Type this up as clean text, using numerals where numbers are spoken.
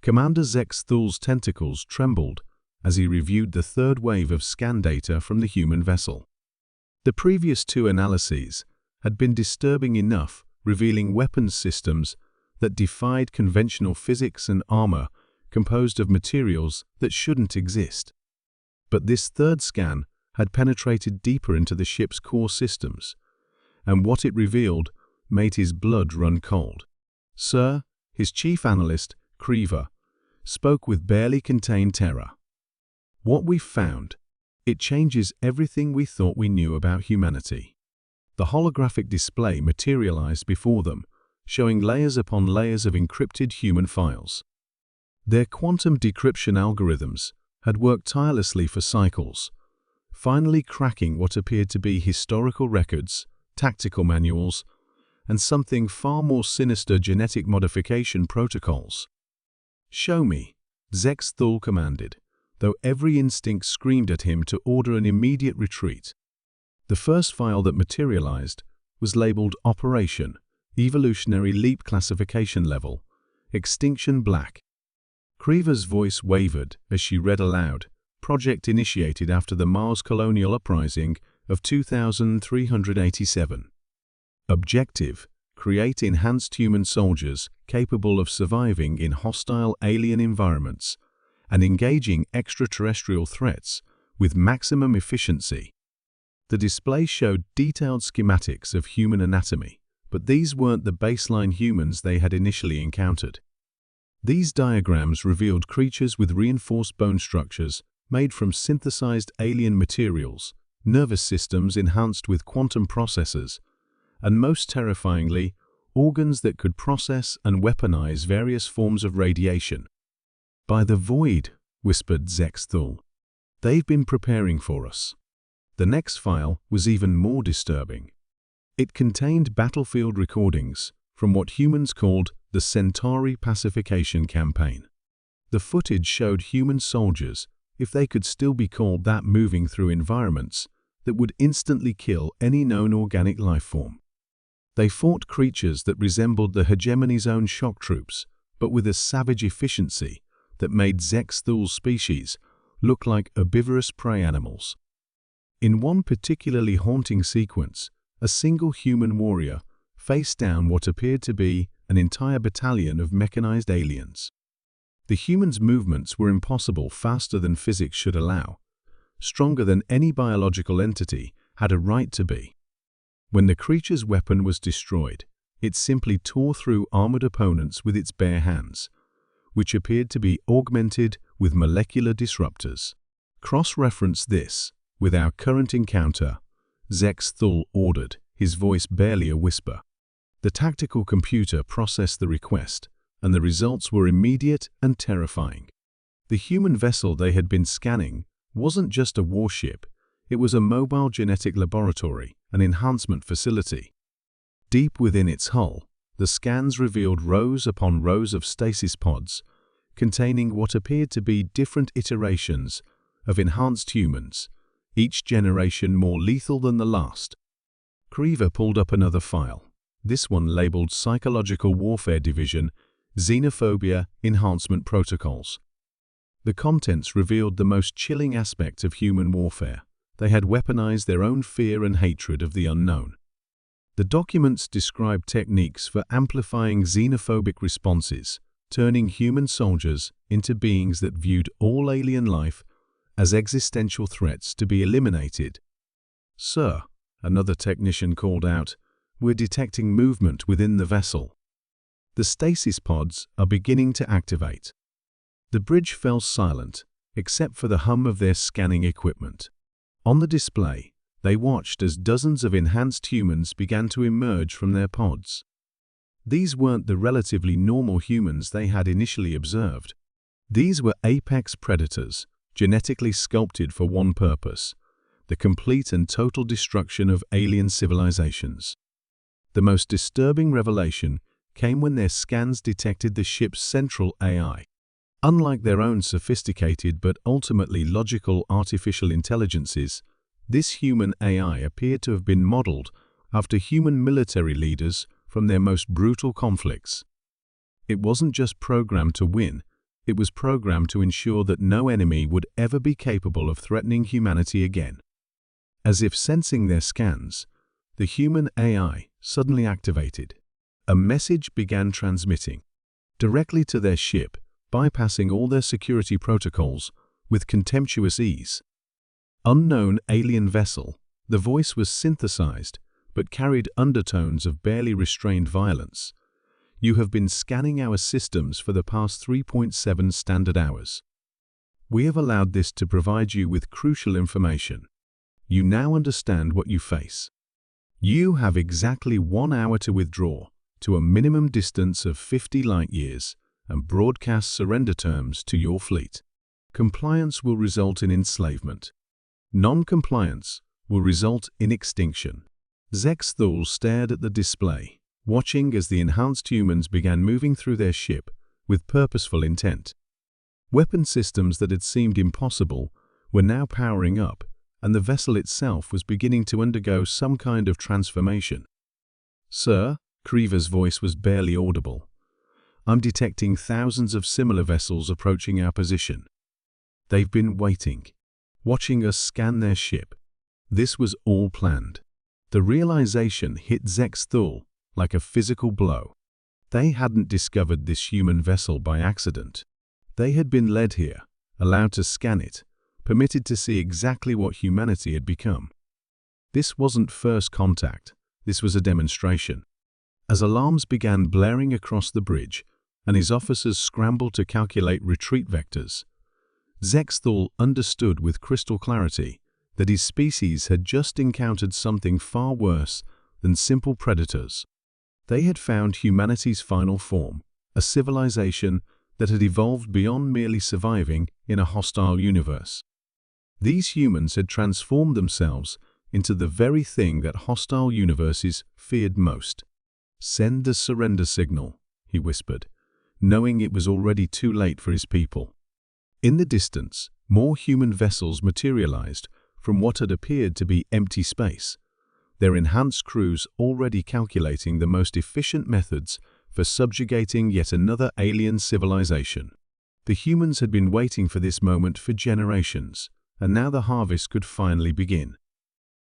Commander Zex Thul's tentacles trembled as he reviewed the third wave of scan data from the human vessel. The previous two analyses had been disturbing enough, revealing weapons systems that defied conventional physics and armor composed of materials that shouldn't exist. But this third scan had penetrated deeper into the ship's core systems, and what it revealed made his blood run cold. "Sir," his chief analyst, Creever, spoke with barely contained terror. "What we've found, it changes everything we thought we knew about humanity." The holographic display materialized before them, showing layers upon layers of encrypted human files. Their quantum decryption algorithms had worked tirelessly for cycles, finally cracking what appeared to be historical records, tactical manuals, and something far more sinister: genetic modification protocols. "Show me," Zex Thul commanded, though every instinct screamed at him to order an immediate retreat. The first file that materialized was labeled Operation Evolutionary Leap Classification Level, Extinction Black. Creever's voice wavered as she read aloud, "Project initiated after the Mars Colonial Uprising of 2387. Objective: create enhanced human soldiers capable of surviving in hostile alien environments and engaging extraterrestrial threats with maximum efficiency." The display showed detailed schematics of human anatomy, but these weren't the baseline humans they had initially encountered. These diagrams revealed creatures with reinforced bone structures made from synthesized alien materials, nervous systems enhanced with quantum processors, and most terrifyingly, organs that could process and weaponize various forms of radiation. "By the void," whispered Zex Thul. "They've been preparing for us." The next file was even more disturbing. It contained battlefield recordings from what humans called the Centauri Pacification Campaign. The footage showed human soldiers, if they could still be called that, moving through environments that would instantly kill any known organic life form. They fought creatures that resembled the hegemony's own shock troops, but with a savage efficiency that made Zex Thul's species look like herbivorous prey animals. In one particularly haunting sequence, a single human warrior faced down what appeared to be an entire battalion of mechanized aliens. The humans' movements were impossible, faster than physics should allow, stronger than any biological entity had a right to be. When the creature's weapon was destroyed, it simply tore through armored opponents with its bare hands, which appeared to be augmented with molecular disruptors. "Cross-reference this with our current encounter," Zex Thul ordered, his voice barely a whisper. The tactical computer processed the request, and the results were immediate and terrifying. The human vessel they had been scanning wasn't just a warship, it was a mobile genetic laboratory, an enhancement facility. Deep within its hull, the scans revealed rows upon rows of stasis pods, containing what appeared to be different iterations of enhanced humans, each generation more lethal than the last. Creever pulled up another file, this one labeled Psychological Warfare Division, Xenophobia Enhancement Protocols. The contents revealed the most chilling aspect of human warfare. They had weaponized their own fear and hatred of the unknown. The documents described techniques for amplifying xenophobic responses, turning human soldiers into beings that viewed all alien life as existential threats to be eliminated. "Sir," another technician called out, "we're detecting movement within the vessel. The stasis pods are beginning to activate." The bridge fell silent, except for the hum of their scanning equipment. On the display, they watched as dozens of enhanced humans began to emerge from their pods. These weren't the relatively normal humans they had initially observed. These were apex predators, genetically sculpted for one purpose: the complete and total destruction of alien civilizations. The most disturbing revelation came when their scans detected the ship's central AI. Unlike their own sophisticated but ultimately logical artificial intelligences, this human AI appeared to have been modeled after human military leaders from their most brutal conflicts. It wasn't just programmed to win, It was programmed to ensure that no enemy would ever be capable of threatening humanity again. As if sensing their scans, the human AI suddenly activated. A message began transmitting directly to their ship, bypassing all their security protocols with contemptuous ease. Unknown alien vessel, the voice was synthesized but carried undertones of barely restrained violence. You have been scanning our systems for the past 3.7 standard hours. We have allowed this to provide you with crucial information. You now understand what you face. You have exactly 1 hour to withdraw to a minimum distance of 50 light-years and broadcast surrender terms to your fleet. Compliance will result in enslavement. Non-compliance will result in extinction. Zexthul stared at the display, watching as the enhanced humans began moving through their ship with purposeful intent. Weapon systems that had seemed impossible were now powering up, and the vessel itself was beginning to undergo some kind of transformation. "Sir," Kriva's voice was barely audible. "I'm detecting thousands of similar vessels approaching our position. They've been waiting, watching us scan their ship. This was all planned." The realization hit Zexthul like a physical blow. They hadn't discovered this human vessel by accident. They had been led here, allowed to scan it, permitted to see exactly what humanity had become. This wasn't first contact, this was a demonstration. As alarms began blaring across the bridge, and his officers scrambled to calculate retreat vectors, Zexthul understood with crystal clarity that his species had just encountered something far worse than simple predators. They had found humanity's final form, a civilization that had evolved beyond merely surviving in a hostile universe. These humans had transformed themselves into the very thing that hostile universes feared most. "Send the surrender signal," he whispered, knowing it was already too late for his people. In the distance, more human vessels materialized from what had appeared to be empty space, their enhanced crews already calculating the most efficient methods for subjugating yet another alien civilization. The humans had been waiting for this moment for generations, and now the harvest could finally begin.